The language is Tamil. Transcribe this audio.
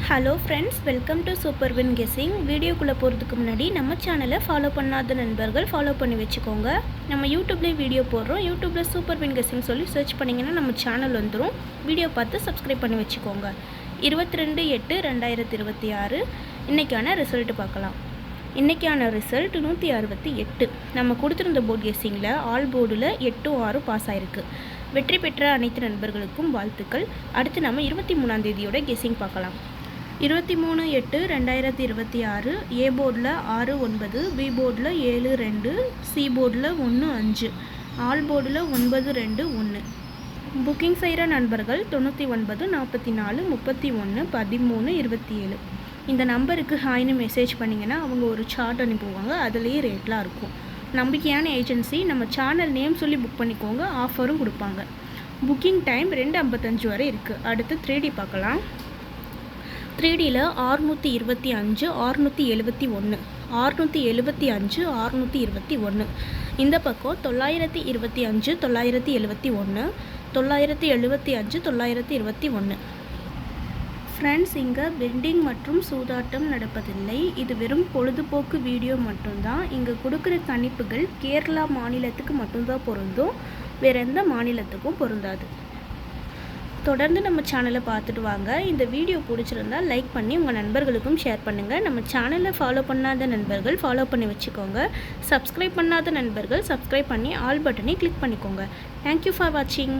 Hello friends, welcome to super win guessing. வீடியோக்குள்ளே போகிறதுக்கு முன்னாடி நம்ம சேனலை ஃபாலோ பண்ணாத நண்பர்கள் ஃபாலோ பண்ணி வச்சுக்கோங்க. நம்ம யூடியூப்லேயே வீடியோ போடுறோம். யூடியூப்பில் சூப்பர் வின் கெஸ்ஸிங் சொல்லி சர்ச் பண்ணிங்கன்னா நம்ம சேனல் வந்துடும். வீடியோ பார்த்து சப்ஸ்கிரைப் பண்ணி வச்சுக்கோங்க. 22/8/2026 இன்றைக்கான ரிசல்ட் பார்க்கலாம். இன்றைக்கான ரிசல்ட் 168. நம்ம கொடுத்துருந்த போர்ட் கெஸ்ஸிங்கில் ஆல் போர்டில் 8 6 பாஸ் ஆகிருக்கு. வெற்றி பெற்ற அனைத்து நண்பர்களுக்கும் வாழ்த்துக்கள். அடுத்து நம்ம 23ஆம் தேதியோட கெஸ்ஸிங் பார்க்கலாம். 23/8/2026 ஏ போர்டில் 6 9, பி போர்டில் 7 2, சி போர்டில் 1 5, ஆல் போர்டில் 9 2 1. புக்கிங் செய்கிற நண்பர்கள் 99 44 31 13 27. இந்த நம்பருக்கு ஹாய்னு மெசேஜ் பண்ணிங்கன்னா அவங்க ஒரு சார்ட் அனுப்புவாங்க. அதுலேயே ரேட்லாம் இருக்கும். நம்பிக்கையான ஏஜென்சி. நம்ம சேனல் நேம் சொல்லி புக் பண்ணிக்கோங்க. ஆஃபரும் கொடுப்பாங்க. புக்கிங் டைம் 2:55 வரை இருக்குது. அடுத்து 3D பார்க்கலாம். 3Dயில் 625 671 675 621. இந்த பக்கம் 925 971 975 921. ஃப்ரெண்ட்ஸ், இங்கே பெண்டிங் மற்றும் சூதாட்டம் நடப்பதில்லை. இது வெறும் பொழுதுபோக்கு வீடியோ மட்டும்தான். இங்கே கொடுக்குற கணிப்புகள் கேரளா மாநிலத்துக்கு மட்டும்தான் பொருந்தும். வேறு எந்த மாநிலத்துக்கும் பொருந்தாது. தொடர்ந்து நம்ம சேனலை பார்த்துட்டு வாங்க. இந்த வீடியோ பிடிச்சிருந்தால் லைக் பண்ணி உங்கள் நண்பர்களுக்கும் ஷேர் பண்ணுங்கள். நம்ம சேனலை ஃபாலோ பண்ணாத நண்பர்கள் ஃபாலோ பண்ணி வச்சுக்கோங்க. சப்ஸ்கிரைப் பண்ணாத நண்பர்கள் சப்ஸ்கிரைப் பண்ணி ஆல் பட்டனை கிளிக் பண்ணிக்கோங்க. தேங்க்யூ ஃபார் வாட்சிங்.